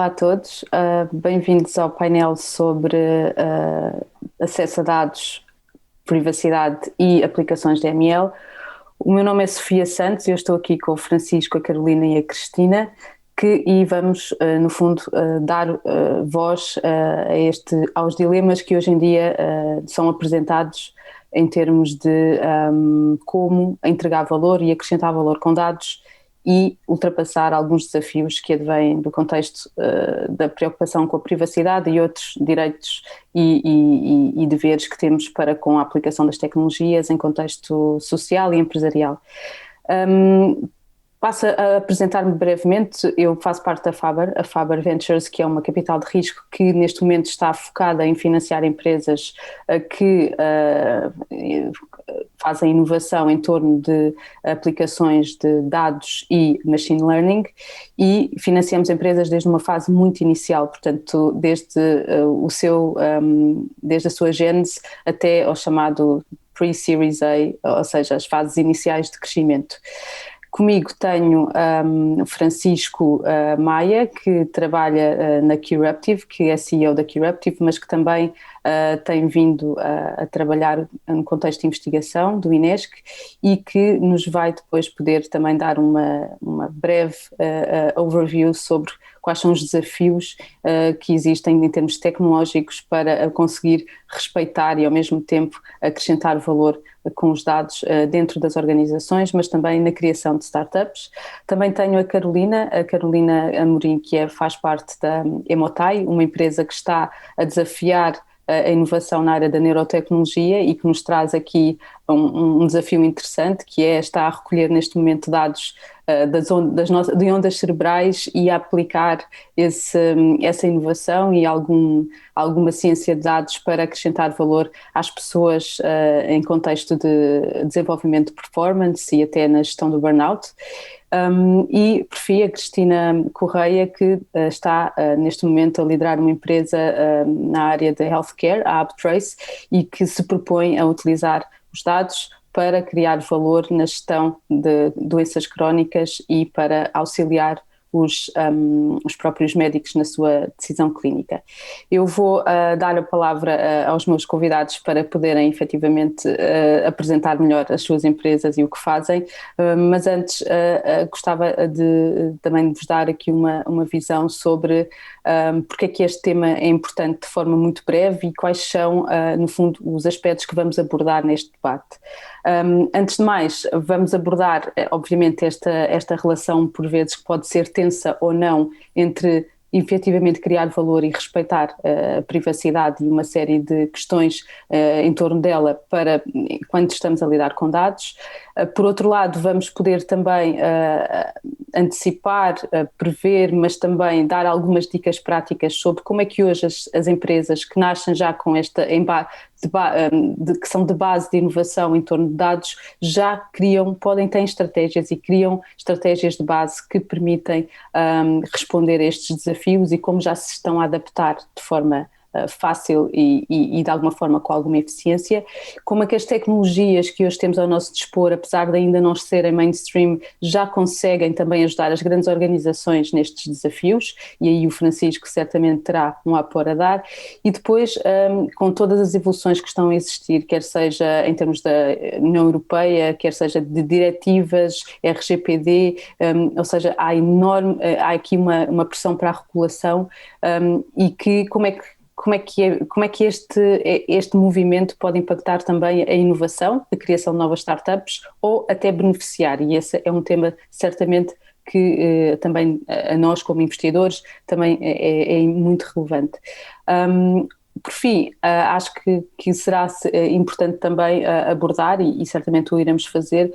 Olá a todos, bem-vindos ao painel sobre acesso a dados, privacidade e aplicações de ML. O meu nome é Sofia Santos e eu estou aqui com o Francisco, a Carolina e a Cristina, e vamos, no fundo, dar voz aos dilemas que hoje em dia são apresentados em termos de como entregar valor e acrescentar valor com dados e ultrapassar alguns desafios que advêm do contexto da preocupação com a privacidade e outros direitos e deveres que temos para com a aplicação das tecnologias em contexto social e empresarial. Passo a apresentar-me brevemente. Eu faço parte da Faber, a Faber Ventures, que é uma capital de risco que neste momento está focada em financiar empresas que fazem inovação em torno de aplicações de dados e machine learning, e financiamos empresas desde uma fase muito inicial, portanto desde a sua gênese até ao chamado pre-Series A, ou seja, as fases iniciais de crescimento. Comigo tenho o Francisco Maia, que trabalha na Curuptive, que é CEO da Curuptive, mas que também tem vindo a trabalhar no contexto de investigação do INESC e que nos vai depois poder também dar uma breve overview sobre quais são os desafios que existem em termos tecnológicos para conseguir respeitar e ao mesmo tempo acrescentar valor com os dados dentro das organizações, mas também na criação de startups. Também tenho a Carolina Amorim, que faz parte da Emotai, uma empresa que está a desafiar a inovação na área da neurotecnologia e que nos traz aqui um desafio interessante, que está a recolher neste momento dados de ondas cerebrais e a aplicar essa inovação e alguma ciência de dados para acrescentar valor às pessoas em contexto de desenvolvimento de performance e até na gestão do burnout. E por fim a Cristina Correia, que está neste momento a liderar uma empresa na área de healthcare, a AppTrace, e que se propõe a utilizar os dados para criar valor na gestão de doenças crónicas e para auxiliar os próprios médicos na sua decisão clínica. Eu vou dar a palavra aos meus convidados para poderem efetivamente apresentar melhor as suas empresas e o que fazem, mas antes gostava também de vos dar aqui uma visão sobre porque é que este tema é importante de forma muito breve e quais são, no fundo, os aspectos que vamos abordar neste debate. Antes de mais, vamos abordar, obviamente, esta relação, por vezes, que pode ser tensa ou não, entre efetivamente criar valor e respeitar a privacidade e uma série de questões em torno dela para quando estamos a lidar com dados. Por outro lado, vamos poder também antecipar, prever, mas também dar algumas dicas práticas sobre como é que hoje as empresas que nascem já com esta que são de base de inovação em torno de dados, já podem ter estratégias e criam estratégias de base que permitem responder a estes desafios e como já se estão a adaptar de forma fácil e de alguma forma com alguma eficiência, como é que as tecnologias que hoje temos ao nosso dispor, apesar de ainda não serem mainstream, já conseguem também ajudar as grandes organizações nestes desafios, e aí o Francisco certamente terá um apoio a dar, e depois com todas as evoluções que estão a existir, quer seja em termos da União Europeia, quer seja de diretivas, RGPD, ou seja, há aqui uma pressão para a regulação e que como é que este movimento pode impactar também a inovação, a criação de novas startups ou até beneficiar, e esse é um tema certamente que também a nós como investidores também é muito relevante. Por fim, acho que será importante também abordar, e certamente o iremos fazer,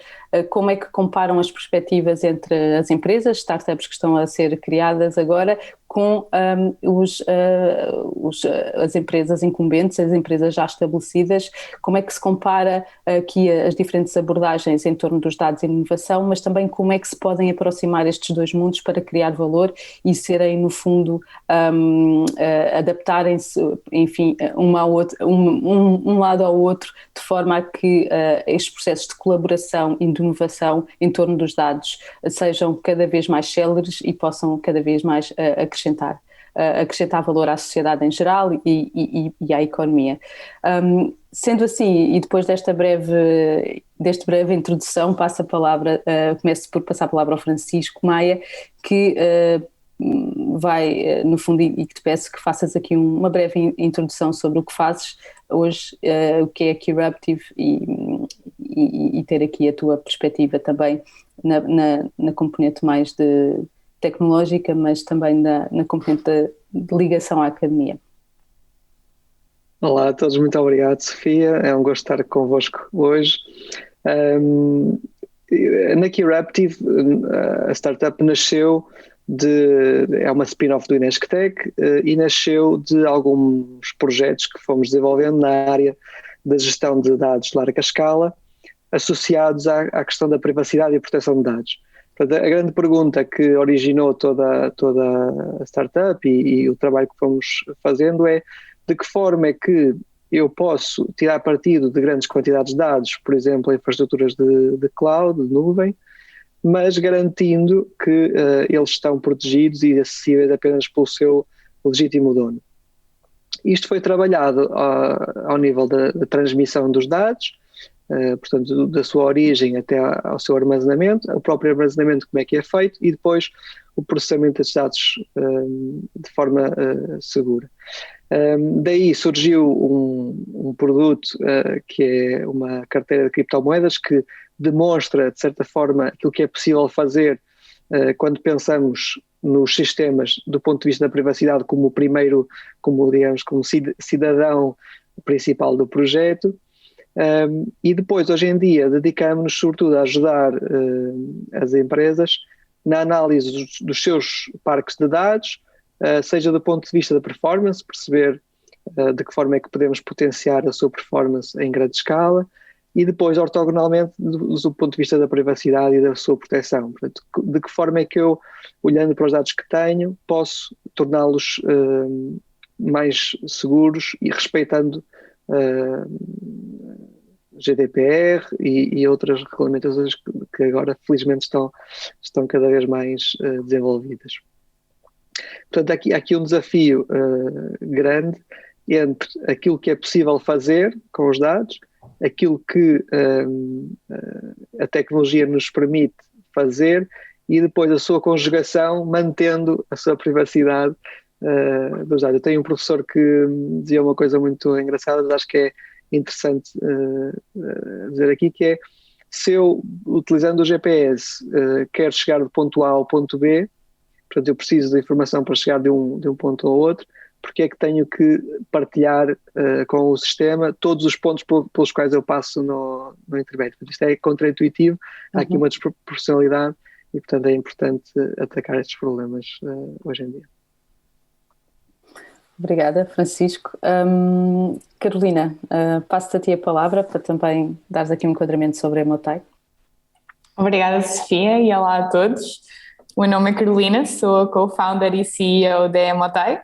como é que comparam as perspectivas entre as empresas, startups que estão a ser criadas agora, com as empresas incumbentes, as empresas já estabelecidas, como é que se compara aqui as diferentes abordagens em torno dos dados e inovação, mas também como é que se podem aproximar estes dois mundos para criar valor e serem, no fundo, adaptarem-se, enfim, um lado ao outro, de forma a que estes processos de colaboração e de inovação em torno dos dados sejam cada vez mais céleres e possam cada vez mais acrescentar acrescentar valor à sociedade em geral e à economia. Sendo assim, e depois desta breve introdução, começo por passar a palavra ao Francisco Maia, que vai, no fundo, e que te peço que faças aqui uma breve introdução sobre o que fazes hoje, o que é a Keruptive e ter aqui a tua perspectiva também na componente mais tecnológica, mas também na componente de ligação à academia. Olá a todos, muito obrigado, Sofia. É um gosto estar convosco hoje. Na Keruptive, a startup nasceu é uma spin-off do Inesctec e nasceu de alguns projetos que fomos desenvolvendo na área da gestão de dados de larga escala, associados à questão da privacidade e proteção de dados. Portanto, a grande pergunta que originou toda a startup e o trabalho que fomos fazendo é: de que forma é que eu posso tirar partido de grandes quantidades de dados, por exemplo, infraestruturas de cloud, de nuvem, mas garantindo que eles estão protegidos e acessíveis apenas pelo seu legítimo dono. Isto foi trabalhado ao nível da transmissão dos dados, portanto, da sua origem até ao seu armazenamento, o próprio armazenamento, como é que é feito, e depois o processamento desses dados de forma segura. Daí surgiu um produto que é uma carteira de criptomoedas que demonstra, de certa forma, aquilo que é possível fazer quando pensamos nos sistemas do ponto de vista da privacidade como como cidadão principal do projeto. E depois, hoje em dia, dedicamos-nos sobretudo a ajudar as empresas na análise dos seus parques de dados, seja do ponto de vista da performance, perceber de que forma é que podemos potenciar a sua performance em grande escala, e depois, ortogonalmente, do ponto de vista da privacidade e da sua proteção. Portanto, de que forma é que eu, olhando para os dados que tenho, posso torná-los mais seguros e respeitando GDPR e outras regulamentações que agora, felizmente, estão cada vez mais desenvolvidas. Portanto, há aqui um desafio grande entre aquilo que é possível fazer com os dados, aquilo que a tecnologia nos permite fazer, e depois a sua conjugação mantendo a sua privacidade dos dados. Eu tenho um professor que dizia uma coisa muito engraçada, mas acho que é interessante dizer aqui, que é: se eu, utilizando o GPS, quero chegar do ponto A ao ponto B, portanto eu preciso de informação para chegar de um ponto ao outro, porque é que tenho que partilhar com o sistema todos os pontos pelos quais eu passo no intermédio? Isto é contraintuitivo, há aqui uma desproporcionalidade e, portanto, é importante atacar estes problemas hoje em dia. Obrigada, Francisco. Carolina, passo-te a ti a palavra para também dares aqui um enquadramento sobre a Emotai. Obrigada, Sofia, e olá a todos. O meu nome é Carolina, sou a co-founder e CEO da Emotai.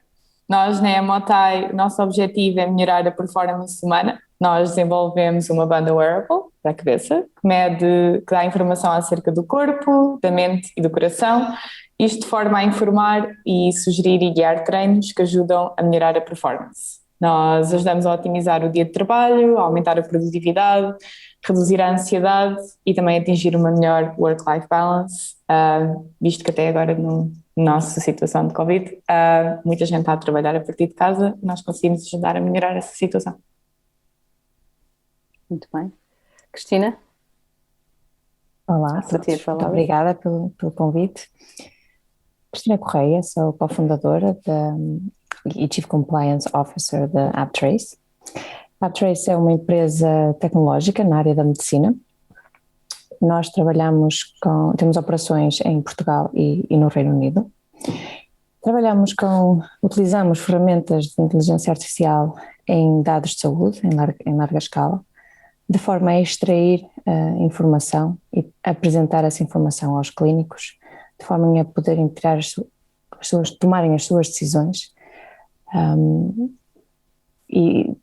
Nós, na Emotai, o nosso objetivo é melhorar a performance humana. Nós desenvolvemos uma banda wearable para a cabeça, que dá informação acerca do corpo, da mente e do coração, isto de forma a informar e sugerir e guiar treinos que ajudam a melhorar a performance. Nós ajudamos a otimizar o dia de trabalho, a aumentar a produtividade, reduzir a ansiedade e também atingir uma melhor work-life balance, visto que até agora na nossa situação de Covid, muita gente está a trabalhar a partir de casa, nós conseguimos ajudar a melhorar essa situação. Muito bem. Cristina? Olá, muito obrigada pelo convite. Cristina Correia, sou cofundadora e Chief Compliance Officer da AppTrace. A AppTrace é uma empresa tecnológica na área da medicina. Nós temos operações em Portugal e no Reino Unido. Utilizamos ferramentas de inteligência artificial em dados de saúde, em larga escala, de forma a extrair informação e apresentar essa informação aos clínicos, de forma a poderem tomarem as suas decisões e,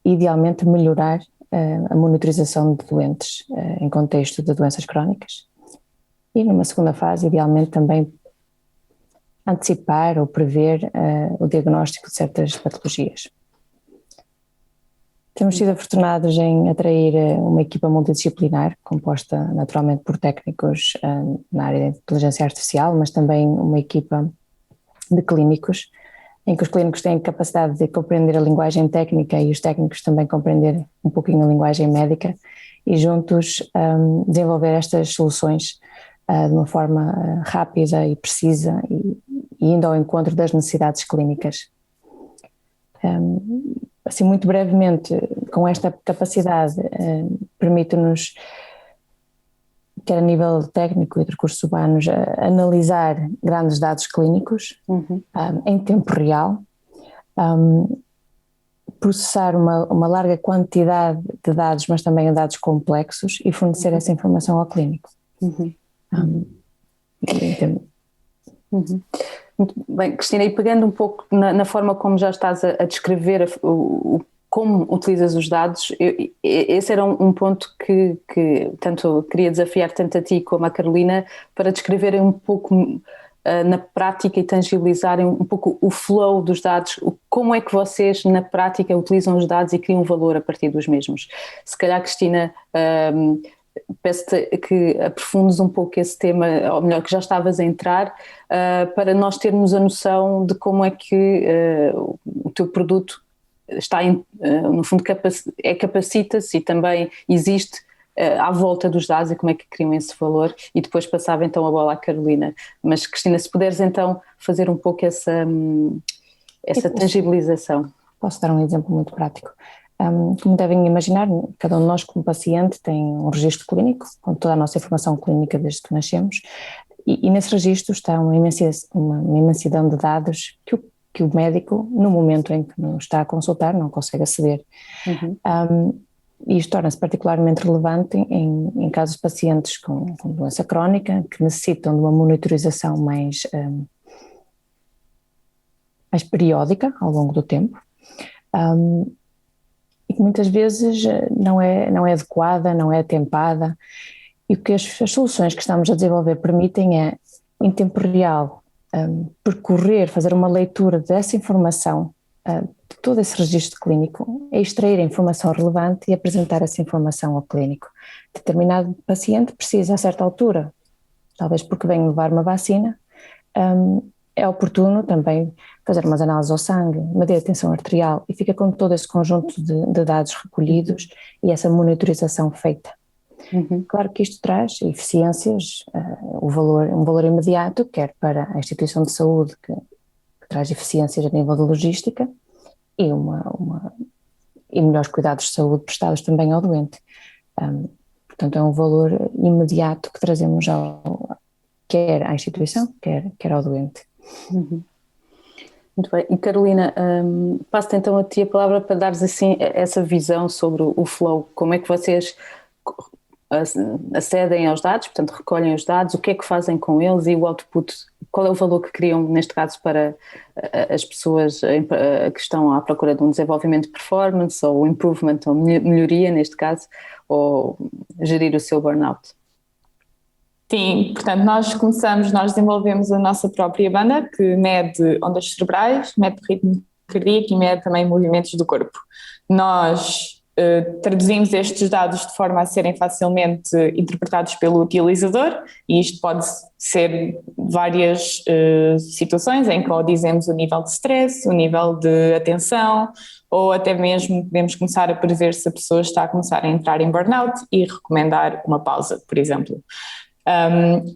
idealmente, melhorar a monitorização de doentes em contexto de doenças crónicas. E numa segunda fase, idealmente, também antecipar ou prever o diagnóstico de certas patologias. Temos sido afortunados em atrair uma equipa multidisciplinar, composta naturalmente por técnicos na área de inteligência artificial, mas também uma equipa de clínicos, em que os clínicos têm capacidade de compreender a linguagem técnica e os técnicos também compreender um pouquinho a linguagem médica e juntos desenvolver estas soluções de uma forma rápida e precisa e indo ao encontro das necessidades clínicas. Assim, muito brevemente, com esta capacidade, permite-nos, quer a nível técnico e de recursos humanos, analisar grandes dados clínicos em tempo real, processar uma larga quantidade de dados, mas também dados complexos, e fornecer essa informação ao clínico. Muito bem, Cristina, e pegando um pouco na forma como já estás a descrever como utilizas os dados, esse era um ponto que tanto queria desafiar tanto a ti como a Carolina para descreverem um pouco na prática e tangibilizarem um pouco o flow dos dados, como é que vocês na prática utilizam os dados e criam valor a partir dos mesmos. Se calhar, Cristina, peço-te que aprofundes um pouco esse tema, ou melhor, que já estavas a entrar, para nós termos a noção de como é que o teu produto está, no fundo, capacita-se e também existe à volta dos dados e como é que criam esse valor, e depois passava então a bola à Carolina. Mas, Cristina, se puderes então fazer um pouco essa tangibilização. Posso dar um exemplo muito prático. Como devem imaginar, cada um de nós como paciente tem um registro clínico, com toda a nossa informação clínica desde que nascemos, e nesse registro está uma imensidão de dados que o médico, no momento em que nos está a consultar, não consegue aceder. E isto torna-se particularmente relevante em casos de pacientes com doença crónica, que necessitam de uma monitorização mais periódica, ao longo do tempo, e que muitas vezes não é adequada, não é atempada, e o que as soluções que estamos a desenvolver permitem é, em tempo real, percorrer, fazer uma leitura dessa informação, de todo esse registro clínico, é extrair a informação relevante e apresentar essa informação ao clínico. Determinado paciente precisa, a certa altura, talvez porque vem levar uma vacina, é oportuno também fazer umas análises ao sangue, medir a tensão arterial, e fica com todo esse conjunto de dados recolhidos e essa monitorização feita. Claro que isto traz eficiências, um valor imediato, quer para a instituição de saúde, que traz eficiências a nível de logística, e melhores cuidados de saúde prestados também ao doente. Portanto, é um valor imediato que trazemos quer à instituição, quer ao doente. Muito bem. E Carolina, passo-te então a ti a palavra para dares assim essa visão sobre o flow, como é que vocês acedem aos dados, portanto recolhem os dados, o que é que fazem com eles e o output, qual é o valor que criam neste caso para as pessoas que estão à procura de um desenvolvimento de performance ou improvement ou melhoria neste caso, ou gerir o seu burnout. Sim, portanto nós desenvolvemos a nossa própria banda que mede ondas cerebrais, mede ritmo cardíaco e mede também movimentos do corpo. Nós traduzimos estes dados de forma a serem facilmente interpretados pelo utilizador, e isto pode ser várias situações em que ou dizemos o nível de stress, o nível de atenção, ou até mesmo podemos começar a prever se a pessoa está a começar a entrar em burnout e recomendar uma pausa, por exemplo.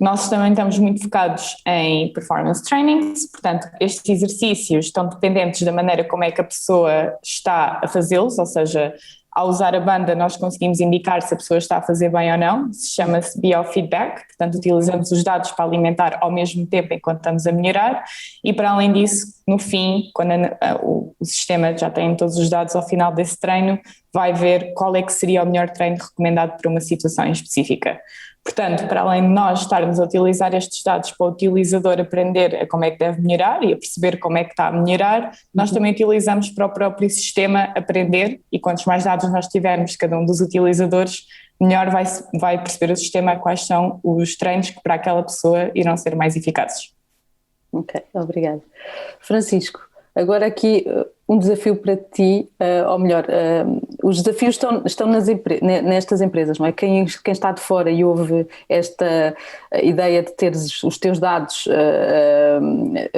Nós também estamos muito focados em performance trainings, portanto estes exercícios estão dependentes da maneira como é que a pessoa está a fazê-los, ou seja, ao usar a banda nós conseguimos indicar se a pessoa está a fazer bem ou não, chama-se biofeedback, portanto utilizamos os dados para alimentar ao mesmo tempo enquanto estamos a melhorar, e para além disso, no fim, quando o sistema já tem todos os dados ao final desse treino, vai ver qual é que seria o melhor treino recomendado para uma situação específica. Portanto, para além de nós estarmos a utilizar estes dados para o utilizador aprender a como é que deve melhorar e a perceber como é que está a melhorar, nós também utilizamos para o próprio sistema aprender, e quantos mais dados nós tivermos, cada um dos utilizadores, melhor vai perceber o sistema quais são os treinos que para aquela pessoa irão ser mais eficazes. Ok, obrigada. Francisco, agora aqui um desafio para ti, ou melhor, os desafios estão nestas empresas, não é? Quem está de fora e ouve esta ideia de teres os teus dados,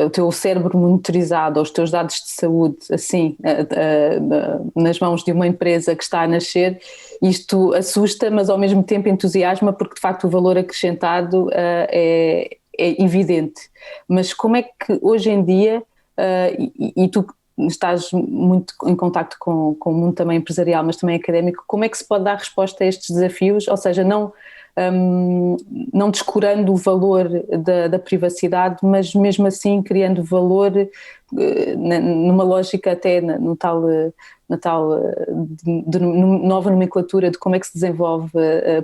o teu cérebro monitorizado, ou os teus dados de saúde, assim, nas mãos de uma empresa que está a nascer, isto assusta, mas ao mesmo tempo entusiasma, porque de facto o valor acrescentado é evidente. Mas como é que hoje em dia, e tu estás muito em contacto com o mundo também empresarial, mas também académico, como é que se pode dar resposta a estes desafios? Ou seja, não descurando o valor da privacidade, mas mesmo assim criando valor numa lógica até na tal nova nomenclatura de como é que se desenvolve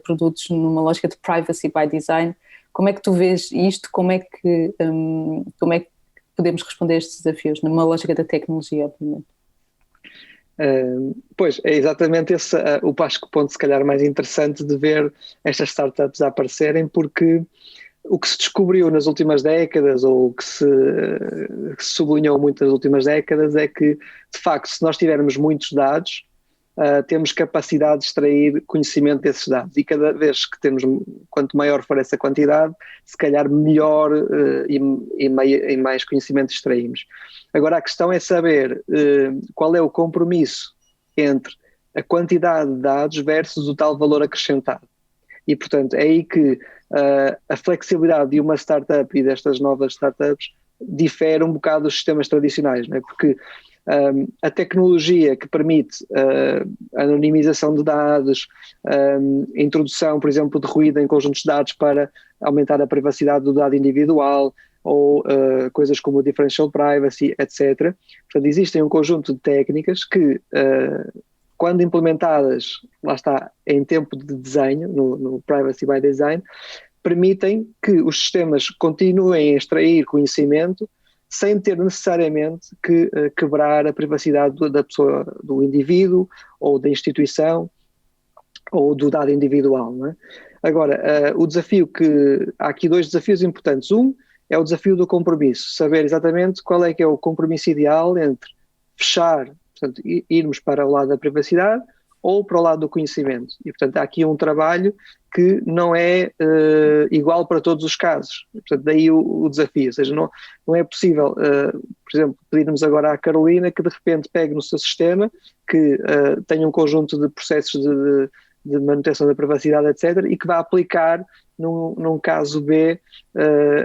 produtos numa lógica de privacy by design. Como é que tu vês isto? Como é que podemos responder a estes desafios numa lógica da tecnologia, obviamente? Pois, é exatamente esse o ponto se calhar mais interessante de ver estas startups a aparecerem, porque o que se descobriu nas últimas décadas, ou o que se sublinhou muito nas últimas décadas, é que, de facto, se nós tivermos muitos dados, temos capacidade de extrair conhecimento desses dados, e cada vez que temos, quanto maior for essa quantidade, se calhar melhor e mais conhecimento extraímos. Agora a questão é saber qual é o compromisso entre a quantidade de dados versus o tal valor acrescentado. E portanto é aí que a flexibilidade de uma startup e destas novas startups difere um bocado dos sistemas tradicionais, não é? Porque a tecnologia que permite a anonimização de dados, a introdução, por exemplo, de ruído em conjuntos de dados para aumentar a privacidade do dado individual, ou coisas como o differential privacy, etc. Portanto, existem um conjunto de técnicas que, quando implementadas, lá está, em tempo de desenho, no privacy by design, permitem que os sistemas continuem a extrair conhecimento sem ter necessariamente que quebrar a privacidade da pessoa, do indivíduo, ou da instituição, ou do dado individual, não é? Agora, há aqui dois desafios importantes. Um é o desafio do compromisso, saber exatamente qual é que é o compromisso ideal entre fechar, portanto, irmos para o lado da privacidade ou para o lado do conhecimento. E, portanto, há aqui um trabalho que não é igual para todos os casos. Portanto, daí o desafio. Ou seja, não é possível, por exemplo, pedirmos agora à Carolina que de repente pegue no seu sistema, que tenha um conjunto de processos de manutenção da privacidade, etc., e que vá aplicar num caso B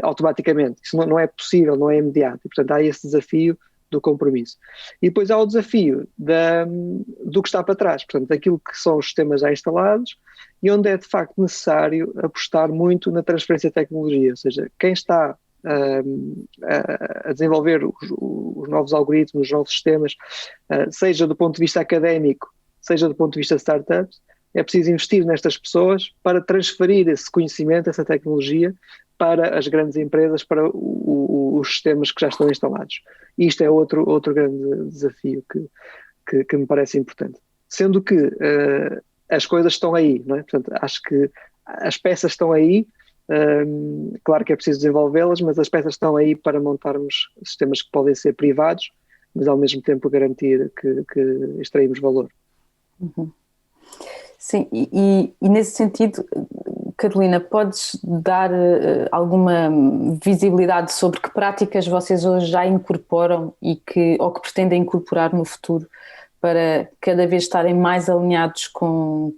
automaticamente. Isso não é possível, não é imediato. E, portanto, há esse desafio do compromisso. E depois há o desafio do que está para trás, portanto, daquilo que são os sistemas já instalados e onde é de facto necessário apostar muito na transferência de tecnologia, ou seja, quem está a desenvolver os novos algoritmos, os novos sistemas, seja do ponto de vista académico, seja do ponto de vista de startups, é preciso investir nestas pessoas para transferir esse conhecimento, essa tecnologia, para as grandes empresas, para os sistemas que já estão instalados. E isto é outro grande desafio que me parece importante. Sendo que as coisas estão aí, não é? Portanto, acho que as peças estão aí, claro que é preciso desenvolvê-las, mas as peças estão aí para montarmos sistemas que podem ser privados, mas ao mesmo tempo garantir que extraímos valor. Uhum. Sim, e nesse sentido, Carolina, podes dar alguma visibilidade sobre que práticas vocês hoje já incorporam ou que pretendem incorporar no futuro para cada vez estarem mais alinhados com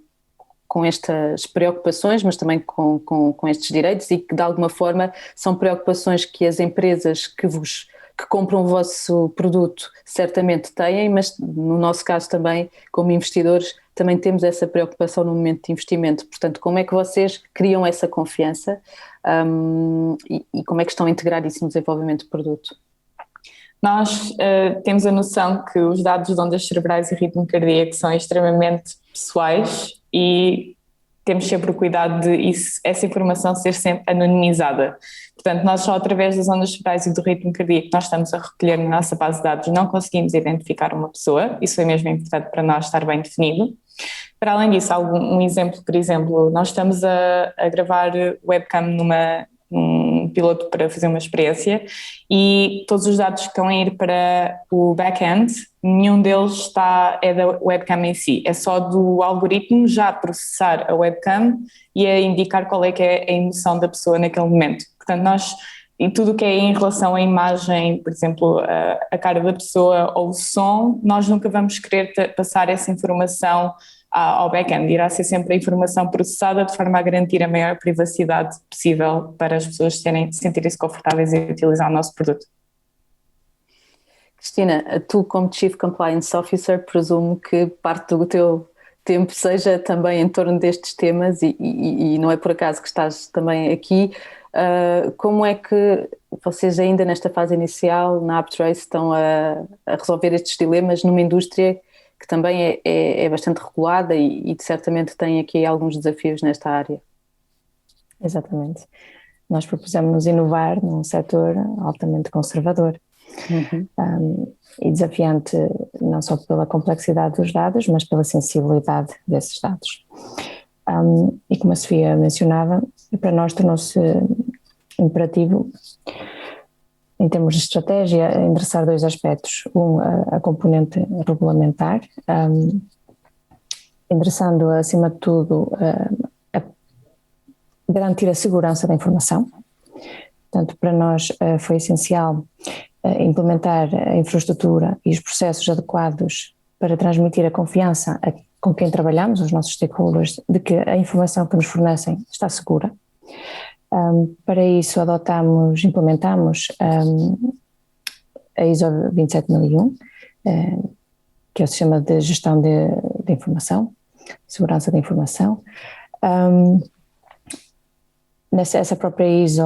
estas preocupações, mas também com estes direitos, e que de alguma forma são preocupações que as empresas que compram o vosso produto certamente têm, mas no nosso caso também, como investidores, também temos essa preocupação no momento de investimento. Portanto, como é que vocês criam essa confiança e como é que estão a integrar isso no desenvolvimento do produto? Nós temos a noção que os dados de ondas cerebrais e ritmo cardíaco são extremamente pessoais e temos sempre o cuidado de essa informação ser sempre anonimizada. Portanto, nós só através das ondas cerebrais e do ritmo cardíaco que nós estamos a recolher na nossa base de dados não conseguimos identificar uma pessoa. Isso é mesmo importante para nós estar bem definido. Para além disso, um exemplo, por exemplo, nós estamos a gravar webcam num piloto para fazer uma experiência, e todos os dados que estão a ir para o back-end, nenhum deles é da webcam em si, é só do algoritmo já processar a webcam e a indicar qual é que é a emoção da pessoa naquele momento. Portanto, nós, em tudo o que é em relação à imagem, por exemplo, a cara da pessoa ou o som, nós nunca vamos querer passar essa informação ao back-end. Irá ser sempre a informação processada de forma a garantir a maior privacidade possível para as pessoas sentirem-se confortáveis em utilizar o nosso produto. Cristina, tu como Chief Compliance Officer, presumo que parte do teu tempo seja também em torno destes temas e não é por acaso que estás também aqui. Como é que vocês ainda nesta fase inicial na AppTrace estão a resolver estes dilemas numa indústria que também é bastante regulada e certamente tem aqui alguns desafios nesta área? Exatamente. Nós propusemos inovar num setor altamente conservador. E desafiante não só pela complexidade dos dados, mas pela sensibilidade desses dados. E como a Sofia mencionava, para nós tornou-se imperativo, em termos de estratégia, endereçar dois aspectos. A componente regulamentar, endereçando acima de tudo a garantir a segurança da informação. Portanto, para nós foi essencial implementar a infraestrutura e os processos adequados para transmitir a confiança com quem trabalhamos, os nossos stakeholders, de que a informação que nos fornecem está segura. Para isso implementamos a ISO 27001, que é o sistema de gestão de informação, segurança da informação. Essa própria ISO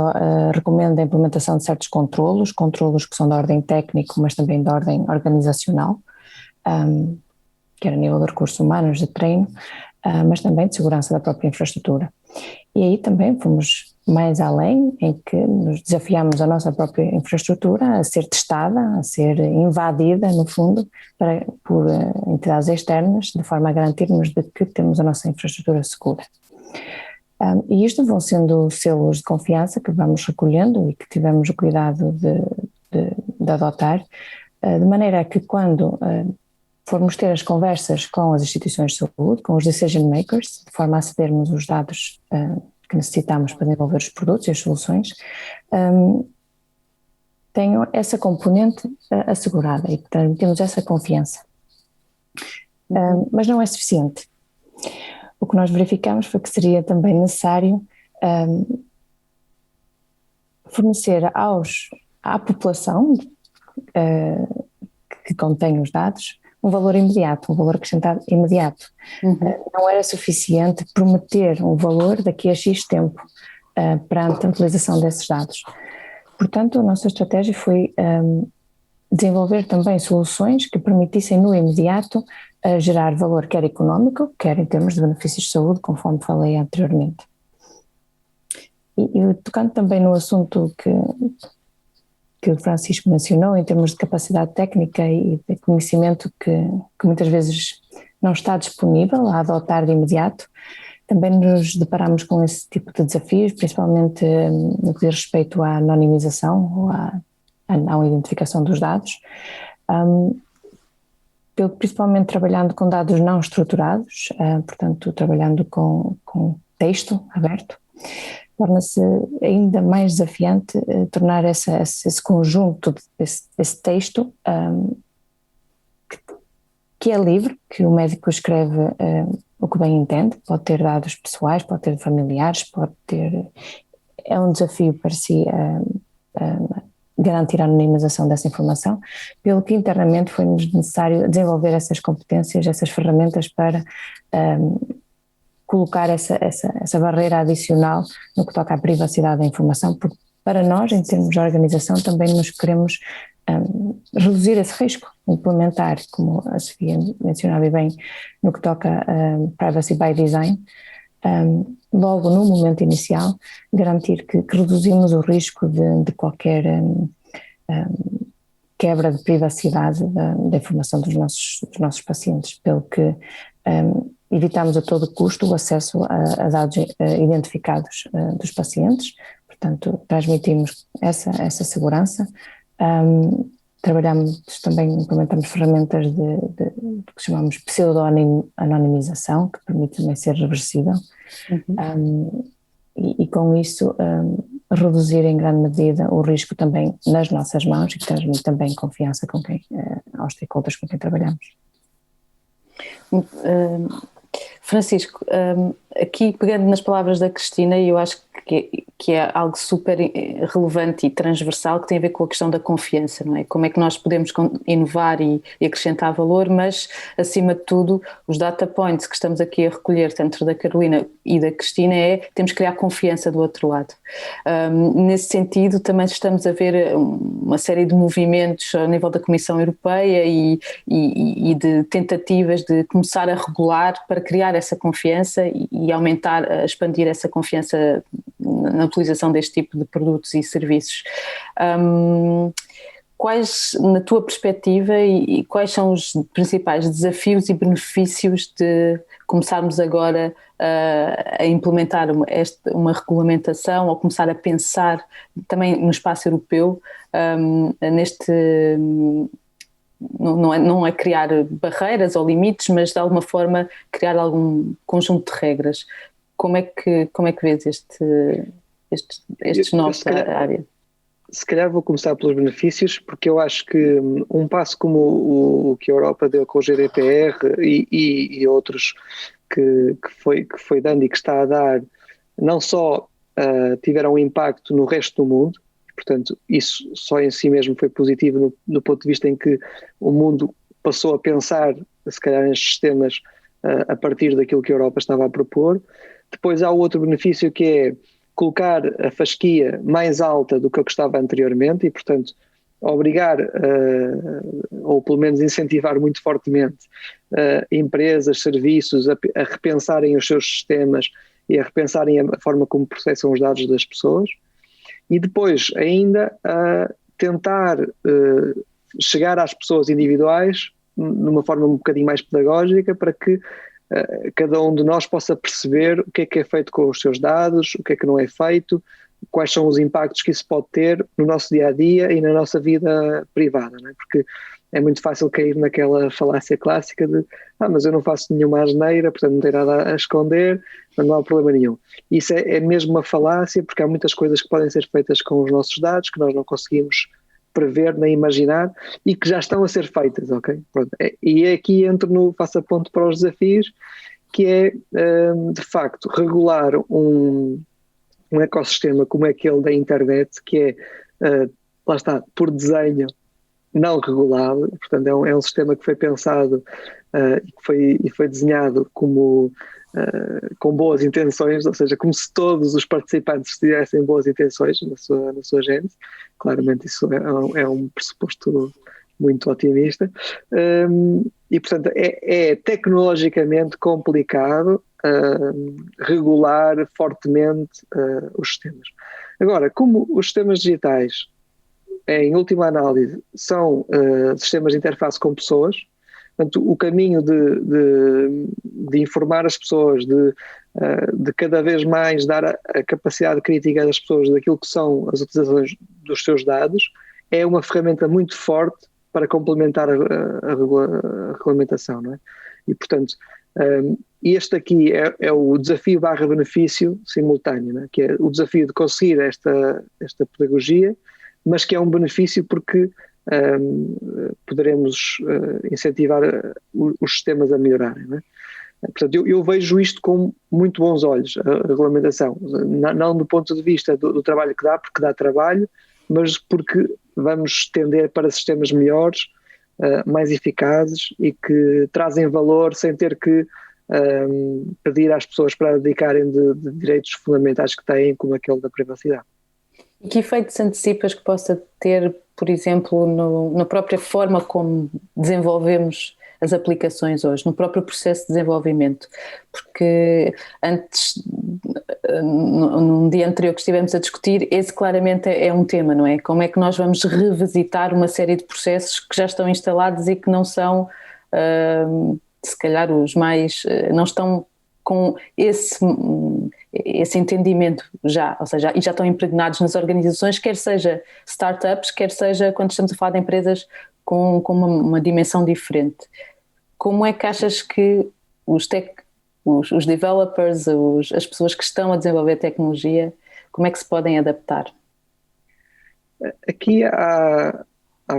recomenda a implementação de certos controlos que são de ordem técnico, mas também de ordem organizacional, quer a nível de recursos humanos, de treino, mas também de segurança da própria infraestrutura. E aí também fomos mais além, em que nos desafiamos a nossa própria infraestrutura a ser testada, a ser invadida, no fundo, por entidades externas, de forma a garantirmos de que temos a nossa infraestrutura segura. E isto vão sendo selos de confiança que vamos recolhendo e que tivemos o cuidado de adotar, de maneira que quando formos ter as conversas com as instituições de saúde, com os decision makers, de forma a cedermos os dados que necessitamos para desenvolver os produtos e as soluções, tenham essa componente assegurada e que temos essa confiança. Mas não é suficiente. O que nós verificamos foi que seria também necessário fornecer à população que contém os dados um valor imediato, um valor acrescentado imediato. Não era suficiente prometer um valor daqui a X tempo perante a utilização desses dados. Portanto, a nossa estratégia foi desenvolver também soluções que permitissem no imediato gerar valor quer económico, quer em termos de benefícios de saúde, conforme falei anteriormente. E tocando também no assunto que o Francisco mencionou, em termos de capacidade técnica e de conhecimento que muitas vezes não está disponível a adotar de imediato, também nos deparamos com esse tipo de desafios, principalmente no que diz respeito à anonimização ou à não identificação dos dados, principalmente trabalhando com dados não estruturados, portanto trabalhando com texto aberto, torna-se ainda mais desafiante tornar esse conjunto, esse texto que é livre, que o médico escreve o que bem entende, pode ter dados pessoais, pode ter familiares, é um desafio para si garantir a anonimização dessa informação, pelo que internamente foi-nos necessário desenvolver essas competências, essas ferramentas para colocar essa barreira adicional no que toca à privacidade da informação, porque para nós, em termos de organização, também nos queremos reduzir esse risco, implementar, como a Sofia mencionava bem, no que toca a privacy by design, logo no momento inicial, garantir que reduzimos o risco de qualquer quebra de privacidade da informação dos nossos pacientes, pelo que evitamos a todo custo o acesso a dados identificados dos pacientes, portanto transmitimos essa segurança. Trabalhamos também, implementamos ferramentas de que chamamos pseudo-anonimização, que permite também ser reversível. E com isso reduzir em grande medida o risco também nas nossas mãos e que transmite também confiança aos stakeholders com quem trabalhamos. Francisco, aqui pegando nas palavras da Cristina, eu acho que é algo super relevante e transversal, que tem a ver com a questão da confiança, não é? Como é que nós podemos inovar e acrescentar valor, mas acima de tudo os data points que estamos aqui a recolher, tanto da Carolina e da Cristina, temos que criar confiança do outro lado. Nesse sentido também estamos a ver uma série de movimentos ao nível da Comissão Europeia e de tentativas de começar a regular para criar essa confiança e aumentar, expandir essa confiança na utilização deste tipo de produtos e serviços. Quais, na tua perspectiva, e quais são os principais desafios e benefícios de começarmos agora a implementar uma regulamentação ou começar a pensar também no espaço europeu não é criar barreiras ou limites, mas de alguma forma criar algum conjunto de regras? Como é que vês estes novos para a área? Se calhar vou começar pelos benefícios, porque eu acho que um passo como o que a Europa deu com o GDPR e outros que foi dando e que está a dar, não só tiveram um impacto no resto do mundo, portanto isso só em si mesmo foi positivo no ponto de vista em que o mundo passou a pensar, se calhar, nestes sistemas a partir daquilo que a Europa estava a propor. Depois há outro benefício que é colocar a fasquia mais alta do que eu estava anteriormente e, portanto, obrigar, ou pelo menos incentivar muito fortemente, empresas, serviços a repensarem os seus sistemas e a repensarem a forma como processam os dados das pessoas. E depois ainda tentar chegar às pessoas individuais de uma forma um bocadinho mais pedagógica para que cada um de nós possa perceber o que é feito com os seus dados, o que é que não é feito, quais são os impactos que isso pode ter no nosso dia-a-dia e na nossa vida privada, não é? Porque é muito fácil cair naquela falácia clássica de mas eu não faço nenhuma asneira, portanto não tenho nada a esconder, não há problema nenhum. Isso é mesmo uma falácia, porque há muitas coisas que podem ser feitas com os nossos dados que nós não conseguimos prever nem imaginar e que já estão a ser feitas, ok? Pronto. E aqui faço a ponto para os desafios, que é, de facto, regular um ecossistema como aquele da internet, que é, lá está, por desenho, não regulado, portanto é um sistema que foi pensado e foi desenhado com boas intenções, ou seja, como se todos os participantes tivessem boas intenções na sua gente. Claramente isso é um pressuposto muito otimista, e portanto é tecnologicamente complicado regular fortemente os sistemas. Agora, como os sistemas digitais, em última análise, são sistemas de interface com pessoas, portanto, o caminho de informar as pessoas, de cada vez mais dar a capacidade crítica das pessoas daquilo que são as utilizações dos seus dados, é uma ferramenta muito forte para complementar a regulamentação, não é? E, portanto, este aqui é o desafio / benefício simultâneo, não é? Que é o desafio de conseguir esta pedagogia, mas que é um benefício porque poderemos incentivar os sistemas a melhorarem, não é? Portanto, eu vejo isto com muito bons olhos, a regulamentação, não do ponto de vista do trabalho que dá, porque dá trabalho, mas porque vamos tender para sistemas melhores, mais eficazes e que trazem valor sem ter que pedir às pessoas para dedicarem de direitos fundamentais que têm, como aquele da privacidade. E que efeitos antecipas que possa ter, por exemplo, na própria forma como desenvolvemos as aplicações hoje, no próprio processo de desenvolvimento? Porque antes, num dia anterior que estivemos a discutir, esse claramente é um tema, não é? Como é que nós vamos revisitar uma série de processos que já estão instalados e que não são, se calhar, os mais, não estão com esse entendimento já, ou seja, e já estão impregnados nas organizações, quer seja startups, quer seja quando estamos a falar de empresas com uma dimensão diferente. Como é que achas que os developers, as pessoas que estão a desenvolver tecnologia, como é que se podem adaptar? Aqui há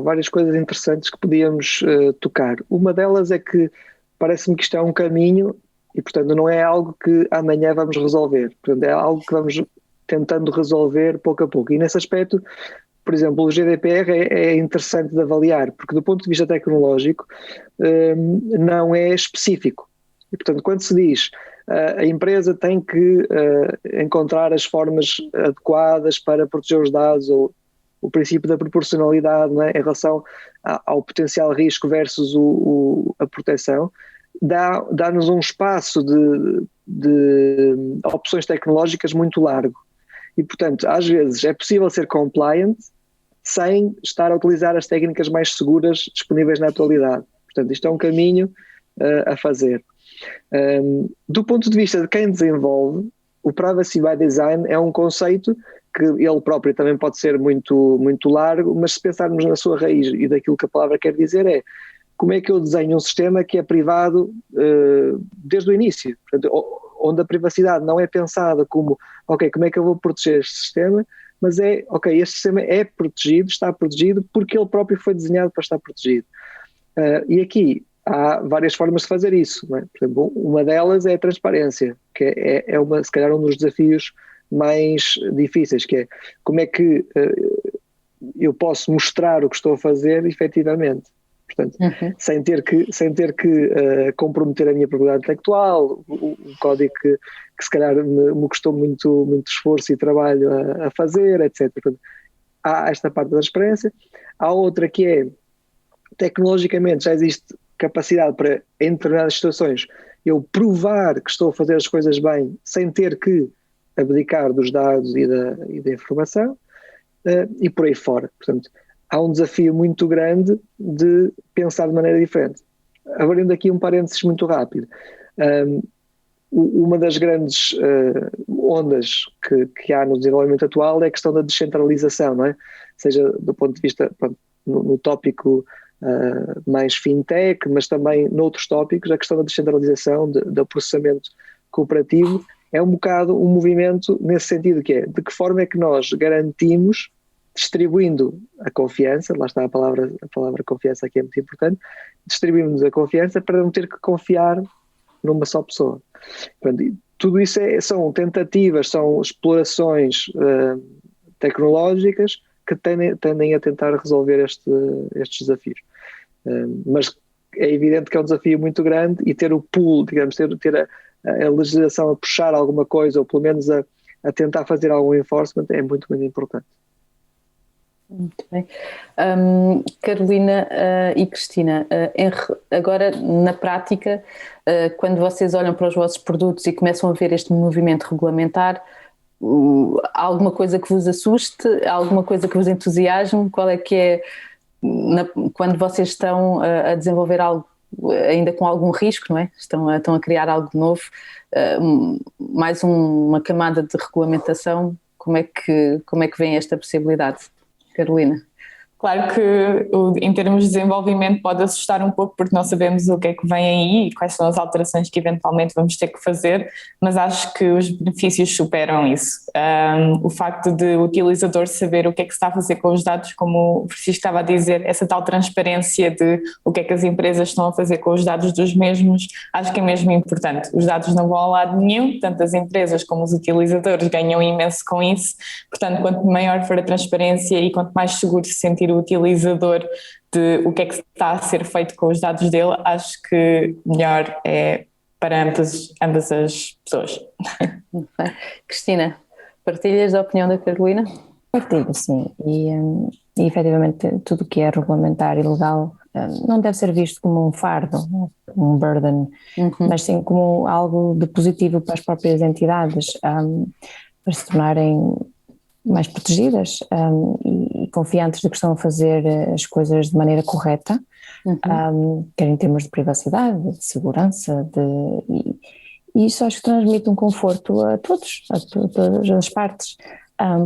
várias coisas interessantes que podíamos tocar. Uma delas é que parece-me que isto é um caminho e, portanto, não é algo que amanhã vamos resolver. Portanto, é algo que vamos tentando resolver pouco a pouco. E nesse aspecto, por exemplo, o GDPR é interessante de avaliar, porque do ponto de vista tecnológico não é específico. E, portanto, quando se diz a empresa tem que encontrar as formas adequadas para proteger os dados, ou o princípio da proporcionalidade, não é? Em relação ao potencial risco versus a proteção, dá-nos um espaço de opções tecnológicas muito largo. E, portanto, às vezes é possível ser compliant sem estar a utilizar as técnicas mais seguras disponíveis na atualidade. Portanto, isto é um caminho a fazer. Do ponto de vista de quem desenvolve, o Privacy by Design é um conceito que ele próprio também pode ser muito, muito largo, mas se pensarmos na sua raiz e daquilo que a palavra quer dizer é como é que eu desenho um sistema que é privado desde o início. Portanto, onde a privacidade não é pensada como, ok, como é que eu vou proteger este sistema, mas é, ok, este sistema é protegido, está protegido porque ele próprio foi desenhado para estar protegido. E aqui há várias formas de fazer isso, não é? Por exemplo, uma delas é a transparência, que é se calhar um dos desafios mais difíceis, que é como é que eu posso mostrar o que estou a fazer efetivamente. Portanto, sem ter que comprometer a minha propriedade intelectual, o código que se calhar me custou muito, muito esforço e trabalho a fazer, etc. Portanto, há esta parte da transparência. Há outra que é, tecnologicamente já existe capacidade para, em determinadas situações, eu provar que estou a fazer as coisas bem sem ter que abdicar dos dados e da informação, e por aí fora. Portanto, há um desafio muito grande de pensar de maneira diferente. Abrindo aqui um parênteses muito rápido, uma das grandes ondas que há no desenvolvimento atual é a questão da descentralização, não é? Seja do ponto de vista, pronto, no tópico mais fintech, mas também noutros tópicos, a questão da descentralização, do processamento cooperativo, é um bocado um movimento nesse sentido, que é de que forma é que nós garantimos, distribuindo a confiança, lá está a palavra confiança aqui é muito importante, distribuímos a confiança para não ter que confiar numa só pessoa. Portanto, tudo isso são tentativas, são explorações tecnológicas que tendem a tentar resolver estes desafios. Mas é evidente que é um desafio muito grande e ter o pool, digamos, ter a legislação a puxar alguma coisa, ou pelo menos a tentar fazer algum enforcement, é muito, muito importante. Muito bem. Carolina e Cristina, agora na prática, quando vocês olham para os vossos produtos e começam a ver este movimento regulamentar, há alguma coisa que vos assuste, há alguma coisa que vos entusiasme? Qual é que é, quando vocês estão a desenvolver algo ainda com algum risco, não é? Estão a criar algo novo, mais uma camada de regulamentação, como é que vem esta possibilidade? Carolina? Claro que em termos de desenvolvimento pode assustar um pouco porque não sabemos o que é que vem aí e quais são as alterações que eventualmente vamos ter que fazer, mas acho que os benefícios superam isso. O facto de o utilizador saber o que é que se está a fazer com os dados, como o Francisco estava a dizer, essa tal transparência de o que é que as empresas estão a fazer com os dados dos mesmos, acho que é mesmo importante. Os dados não vão a lado nenhum, tanto as empresas como os utilizadores ganham imenso com isso, portanto quanto maior for a transparência e quanto mais seguro se sentir o utilizador de o que é que está a ser feito com os dados dele, acho que melhor é para ambas as pessoas. Okay. Cristina, partilhas a opinião da Carolina? Partilho, sim, e efetivamente tudo o que é regulamentar e legal não deve ser visto como um fardo, um burden, mas sim como algo de positivo para as próprias entidades, para se tornarem mais protegidas e confiantes de que estão a fazer as coisas de maneira correta, quer em termos de privacidade, de segurança, E isso acho que transmite um conforto a todos, todas as partes.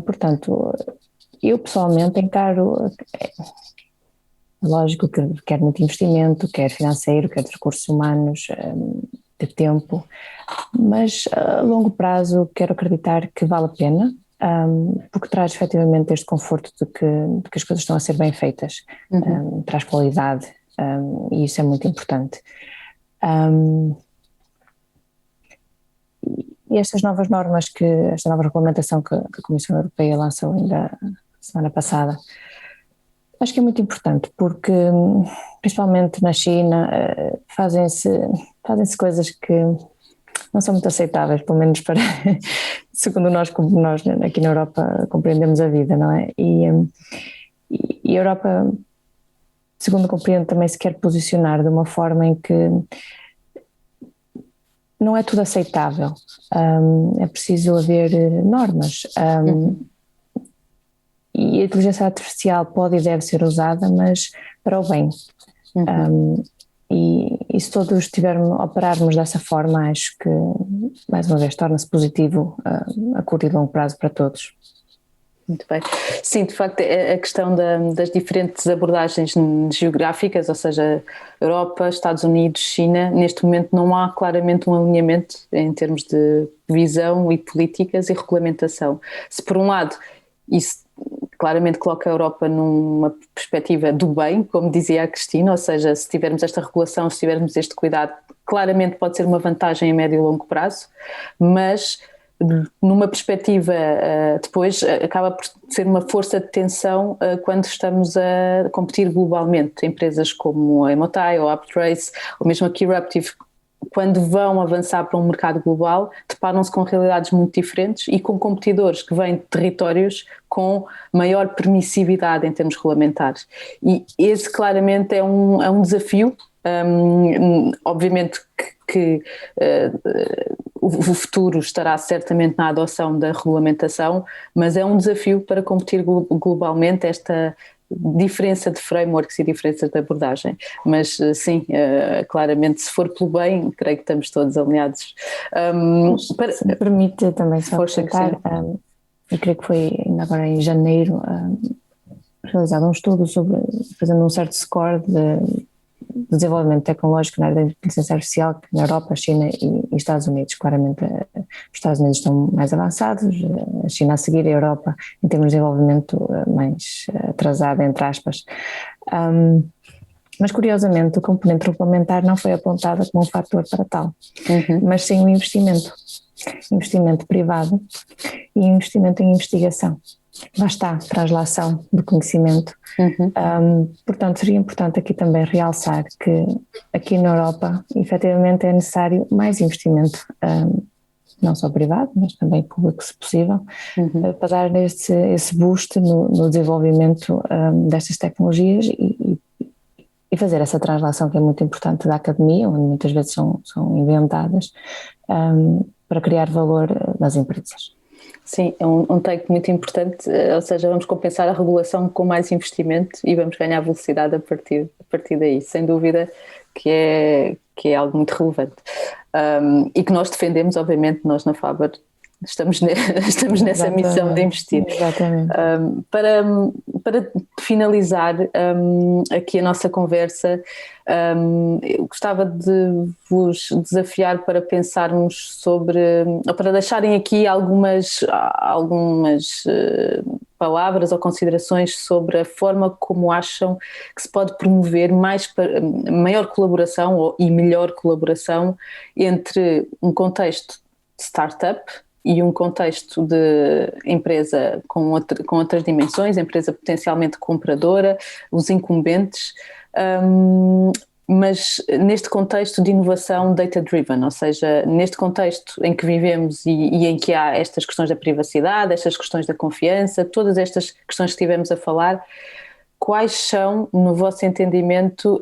Portanto, eu pessoalmente encaro, lógico que quer muito investimento, quer financeiro, quer de recursos humanos, de tempo, mas a longo prazo quero acreditar que vale a pena, porque traz efetivamente este conforto de que as coisas estão a ser bem feitas, traz qualidade, e isso é muito importante. E estas novas normas, esta nova regulamentação que a Comissão Europeia lançou ainda semana passada, acho que é muito importante porque, principalmente na China, fazem-se coisas que não são muito aceitáveis, pelo menos para, segundo nós, como nós aqui na Europa compreendemos a vida, não é? E a Europa, segundo compreendo, também se quer posicionar de uma forma em que não é tudo aceitável, é preciso haver normas, e a inteligência artificial pode e deve ser usada, mas para o bem. E se todos operarmos dessa forma, acho que, mais uma vez, torna-se positivo a curto e longo prazo para todos. Muito bem. Sim, de facto, a questão das diferentes abordagens geográficas, ou seja, Europa, Estados Unidos, China, neste momento não há claramente um alinhamento em termos de visão e políticas e regulamentação. Se por um lado isso claramente coloca a Europa numa perspectiva do bem, como dizia a Cristina, ou seja, se tivermos esta regulação, se tivermos este cuidado, claramente pode ser uma vantagem a médio e longo prazo, mas numa perspectiva depois acaba por ser uma força de tensão quando estamos a competir globalmente. Empresas como a Emotai ou a Uptrace ou mesmo a Keruptive, quando vão avançar para um mercado global, deparam-se com realidades muito diferentes e com competidores que vêm de territórios com maior permissividade em termos regulamentares. E esse claramente é um desafio. Obviamente que o futuro estará certamente na adoção da regulamentação, mas é um desafio para competir globalmente esta diferença de frameworks e diferenças de abordagem, mas sim, claramente se for pelo bem, creio que estamos todos alinhados. Se me permite também só acrescentar, eu creio que foi ainda agora em janeiro realizado um estudo fazendo um certo score de desenvolvimento tecnológico na área da inteligência artificial, que na Europa, China e Estados Unidos. Claramente os Estados Unidos estão mais avançados, a China a seguir, a Europa em termos de desenvolvimento mais atrasada, entre aspas. Mas curiosamente o componente regulamentar não foi apontado como um fator para tal, mas sim o investimento privado e investimento em investigação. Lá está, translação do conhecimento. Portanto, seria importante aqui também realçar que aqui na Europa efetivamente é necessário mais investimento, não só privado, mas também público, se possível, para dar esse boost no desenvolvimento destas tecnologias e fazer essa translação que é muito importante da academia, onde muitas vezes são inventadas, para criar valor nas empresas. Sim, é um take muito importante, ou seja, vamos compensar a regulação com mais investimento e vamos ganhar velocidade a partir daí, sem dúvida que é algo muito relevante, e que nós defendemos, obviamente, nós na Faber estamos nessa missão de investir. Exatamente. Para finalizar aqui a nossa conversa, eu gostava de vos desafiar para pensarmos sobre, ou para deixarem aqui algumas palavras ou considerações sobre a forma como acham que se pode promover maior colaboração e melhor colaboração entre um contexto de startup e um contexto de empresa com outras dimensões, empresa potencialmente compradora, os incumbentes, mas neste contexto de inovação data-driven, ou seja, neste contexto em que vivemos e em que há estas questões da privacidade, estas questões da confiança, todas estas questões que estivemos a falar, quais são, no vosso entendimento,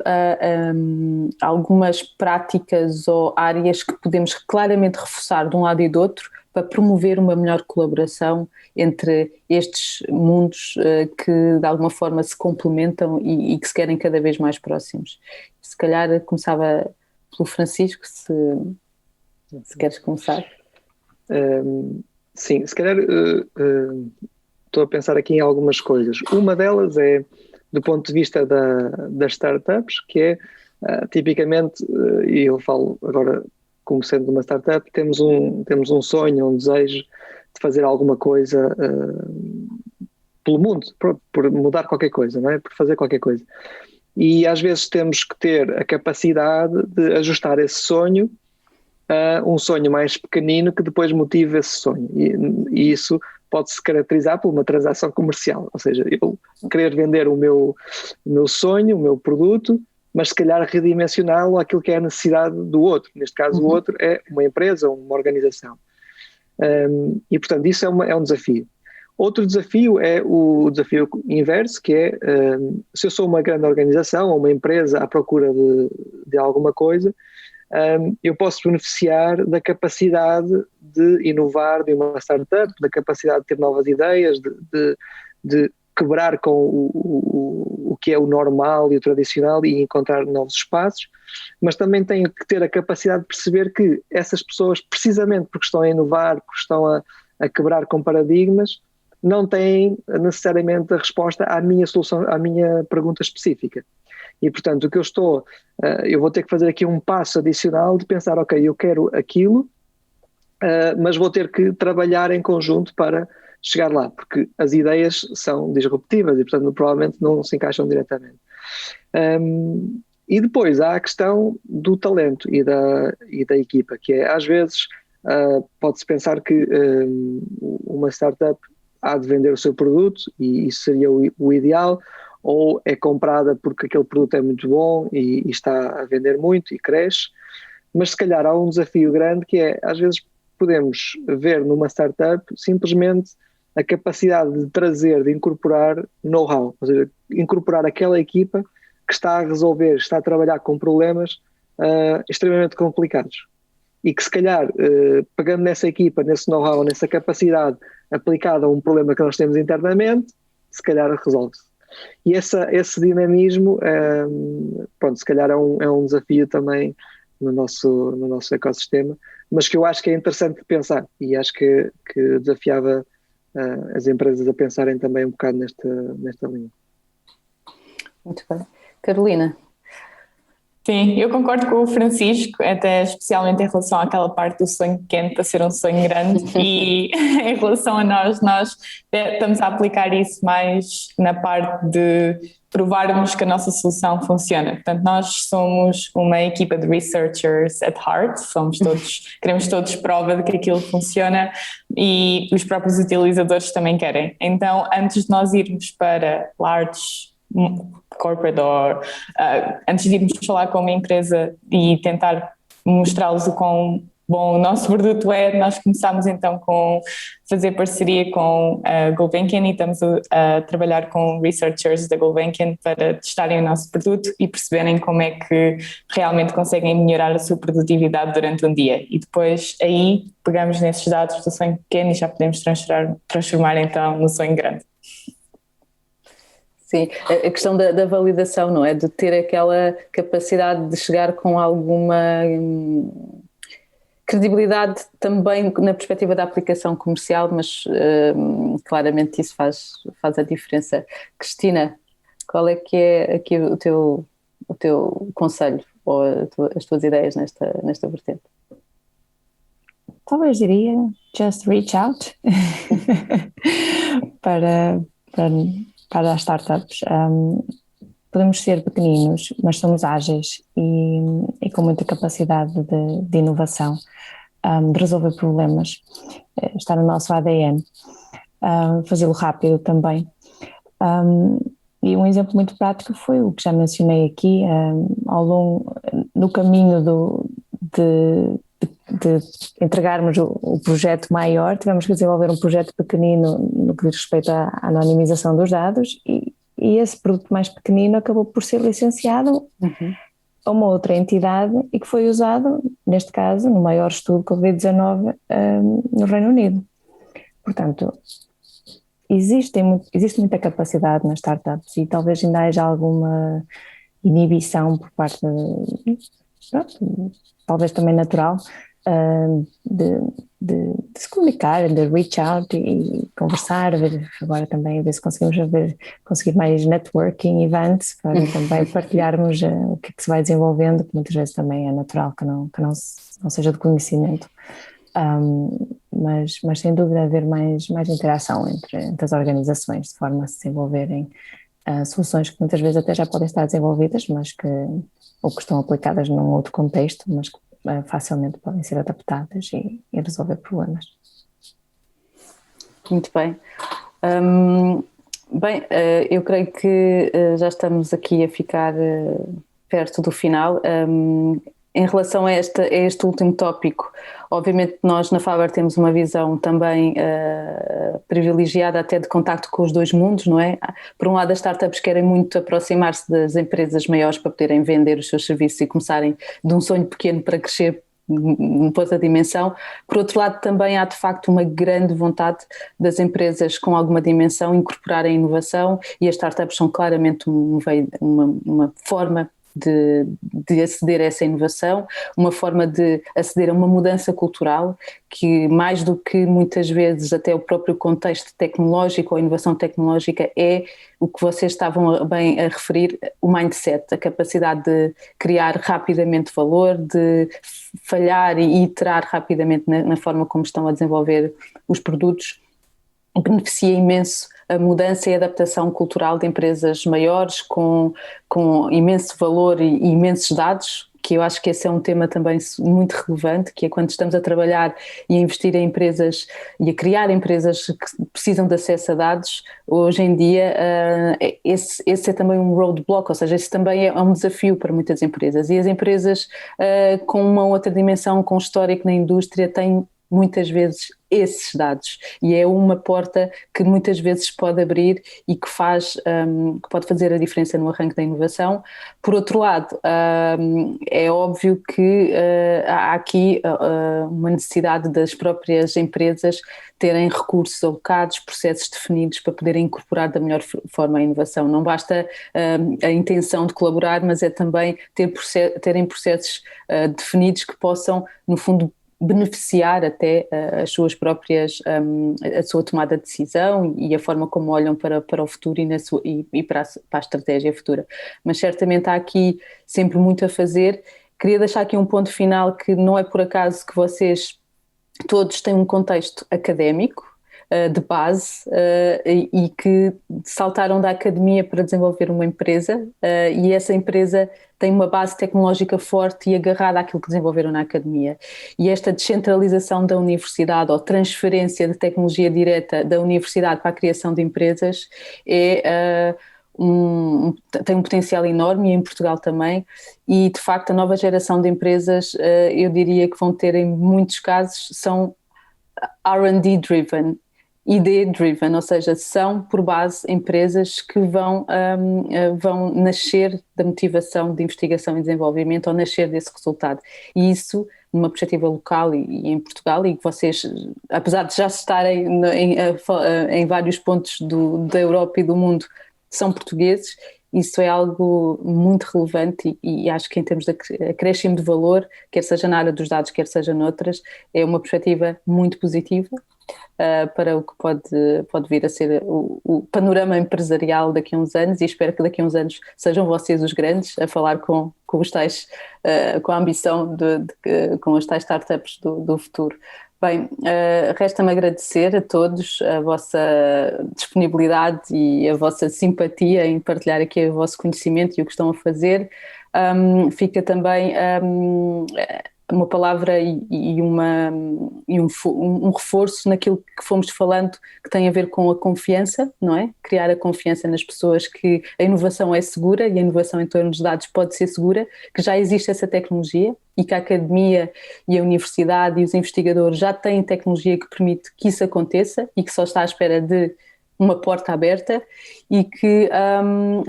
algumas práticas ou áreas que podemos claramente reforçar de um lado e do outro para promover uma melhor colaboração entre estes mundos que de alguma forma se complementam e que se querem cada vez mais próximos? Se calhar começava pelo Francisco, se Se queres começar. Sim, se calhar estou a pensar aqui em algumas coisas. Uma delas é do ponto de vista das startups, que é tipicamente, e eu falo agora como sendo uma startup, temos um sonho, um desejo de fazer alguma coisa pelo mundo, por mudar qualquer coisa, não é? Por fazer qualquer coisa. E às vezes temos que ter a capacidade de ajustar esse sonho a um sonho mais pequenino que depois motive esse sonho. E isso pode-se caracterizar por uma transação comercial, ou seja, eu querer vender o meu sonho, o meu produto, mas se calhar redimensioná-lo àquilo que é a necessidade do outro. Neste caso, o outro é uma empresa, uma organização. E, portanto, isso é um desafio. Outro desafio é o desafio inverso, que é, se eu sou uma grande organização ou uma empresa à procura de alguma coisa, eu posso beneficiar da capacidade de inovar de uma startup, da capacidade de ter novas ideias, de quebrar com o que é o normal e o tradicional e encontrar novos espaços, mas também tenho que ter a capacidade de perceber que essas pessoas, precisamente porque estão a inovar, porque estão a quebrar com paradigmas, não têm necessariamente a resposta à minha solução, à minha pergunta específica. E, portanto, o que eu vou ter que fazer aqui um passo adicional de pensar, ok, eu quero aquilo, mas vou ter que trabalhar em conjunto para chegar lá, porque as ideias são disruptivas e, portanto, provavelmente não se encaixam diretamente. E depois há a questão do talento e da equipa, que é, às vezes, pode-se pensar que uma startup há de vender o seu produto e isso seria o ideal, ou é comprada porque aquele produto é muito bom e está a vender muito e cresce, mas se calhar há um desafio grande que é, às vezes podemos ver numa startup simplesmente a capacidade de trazer, de incorporar know-how, ou seja, incorporar aquela equipa que está a resolver, está a trabalhar com problemas extremamente complicados e que se calhar pegando nessa equipa, nesse know-how, nessa capacidade aplicada a um problema que nós temos internamente, se calhar resolve-se. E esse dinamismo, pronto, se calhar é um desafio também no nosso ecossistema, mas que eu acho que é interessante pensar e acho que desafiava as empresas a pensarem também um bocado nesta linha. Muito bem. Carolina? Sim, eu concordo com o Francisco, até especialmente em relação àquela parte do sonho pequeno para ser um sonho grande e em relação a nós estamos a aplicar isso mais na parte de provarmos que a nossa solução funciona. Portanto, nós somos uma equipa de researchers at heart, queremos todos prova de que aquilo funciona e os próprios utilizadores também querem. Então, antes de nós irmos para large corporate or antes de irmos falar com uma empresa e tentar mostrá-los o quão bom o nosso produto é, nós começámos então com fazer parceria com a Gulbenkian e estamos a trabalhar com researchers da Gulbenkian para testarem o nosso produto e perceberem como é que realmente conseguem melhorar a sua produtividade durante um dia e depois aí pegamos nesses dados do sonho pequeno e já podemos transformar então no sonho grande. Sim, a questão da validação, não é? De ter aquela capacidade de chegar com alguma credibilidade também na perspectiva da aplicação comercial, mas claramente isso faz a diferença. Cristina, qual é que é aqui o teu conselho ou as tuas ideias nesta vertente? Talvez diria just reach out para as startups. Podemos ser pequeninos, mas somos ágeis e com muita capacidade de inovação, de resolver problemas, está no nosso ADN, fazê-lo rápido também. E um exemplo muito prático foi o que já mencionei aqui, no caminho de entregarmos o projeto maior, tivemos que desenvolver um projeto pequenino no que diz respeito à anonimização dos dados e esse produto mais pequenino acabou por ser licenciado a uma outra entidade e que foi usado, neste caso, no maior estudo Covid-19 no Reino Unido. Portanto, existe muita capacidade nas startups e talvez ainda haja alguma inibição por parte talvez também natural, de se comunicar, de reach out e conversar, ver agora também, a ver se conseguimos conseguir mais networking events para também partilharmos o que é que se vai desenvolvendo, que muitas vezes também é natural que não seja de conhecimento. Mas sem dúvida haver mais interação entre as organizações, de forma a se desenvolverem soluções que muitas vezes até já podem estar desenvolvidas, mas ou que estão aplicadas num outro contexto, mas que facilmente podem ser adaptadas e resolver problemas. Muito bem. Eu creio que já estamos aqui a ficar perto do final. Em relação a este último tópico, obviamente nós na Faber temos uma visão também privilegiada até de contacto com os dois mundos, não é? Por um lado, as startups querem muito aproximar-se das empresas maiores para poderem vender os seus serviços e começarem de um sonho pequeno para crescer uma outra dimensão. Por outro lado, também há de facto uma grande vontade das empresas com alguma dimensão incorporarem a inovação, e as startups são claramente uma forma de aceder a essa inovação, uma forma de aceder a uma mudança cultural que, mais do que muitas vezes até o próprio contexto tecnológico ou inovação tecnológica, é o que vocês estavam bem a referir, o mindset, a capacidade de criar rapidamente valor, de falhar e iterar rapidamente na forma como estão a desenvolver os produtos. Beneficia imenso a mudança e a adaptação cultural de empresas maiores com imenso valor e imensos dados, que eu acho que esse é um tema também muito relevante, que é quando estamos a trabalhar e a investir em empresas e a criar empresas que precisam de acesso a dados. Hoje em dia esse é também um roadblock, ou seja, esse também é um desafio para muitas empresas, e as empresas com uma outra dimensão, com histórico na indústria, têm muitas vezes esses dados, e é uma porta que muitas vezes pode abrir e que pode fazer a diferença no arranque da inovação. Por outro lado, é óbvio que há aqui uma necessidade das próprias empresas terem recursos alocados, processos definidos para poderem incorporar da melhor forma a inovação. Não basta a intenção de colaborar, mas é também terem processos definidos que possam, no fundo, beneficiar até as suas próprias, a sua tomada de decisão e a forma como olham para o futuro e para a estratégia futura. Mas certamente há aqui sempre muito a fazer. Queria deixar aqui um ponto final, que não é por acaso que vocês todos têm um contexto académico de base e que saltaram da academia para desenvolver uma empresa, e essa empresa tem uma base tecnológica forte e agarrada àquilo que desenvolveram na academia. E esta descentralização da universidade, ou transferência de tecnologia direta da universidade para a criação de empresas, tem um potencial enorme, e em Portugal também, e de facto a nova geração de empresas, eu diria que vão ter, em muitos casos, são R&D driven, ID driven, ou seja, são por base empresas que vão nascer da motivação de investigação e desenvolvimento, ou nascer desse resultado. E isso, numa perspectiva local e em Portugal, e que vocês, apesar de já estarem em vários pontos da Europa e do mundo, são portugueses, isso é algo muito relevante, e acho que em termos de acréscimo de valor, quer seja na área dos dados, quer seja noutras, é uma perspectiva muito positiva para o que pode vir a ser o panorama empresarial daqui a uns anos, e espero que daqui a uns anos sejam vocês os grandes a falar com os tais, com a ambição com as tais startups do futuro. Bem, resta-me agradecer a todos a vossa disponibilidade e a vossa simpatia em partilhar aqui o vosso conhecimento e o que estão a fazer. Fica também uma palavra e um reforço naquilo que fomos falando, que tem a ver com a confiança, não é? Criar a confiança nas pessoas, que a inovação é segura e a inovação em torno dos dados pode ser segura, que já existe essa tecnologia e que a academia e a universidade e os investigadores já têm tecnologia que permite que isso aconteça e que só está à espera de uma porta aberta, e que,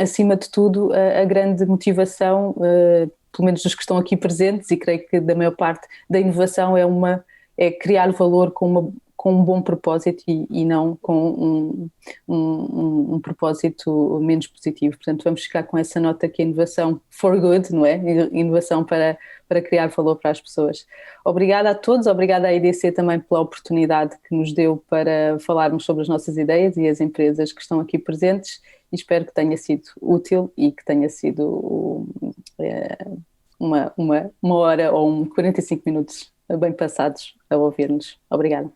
acima de tudo, a grande motivação, pelo menos dos que estão aqui presentes, e creio que da maior parte da inovação, é criar valor com com um bom propósito e não com um propósito menos positivo. Portanto, vamos ficar com essa nota que a inovação for good, não é? Inovação para criar valor para as pessoas. Obrigada a todos, obrigada à EDC também pela oportunidade que nos deu para falarmos sobre as nossas ideias e as empresas que estão aqui presentes, e espero que tenha sido útil e que tenha sido uma hora ou 45 minutos bem passados a ouvir-nos. Obrigada.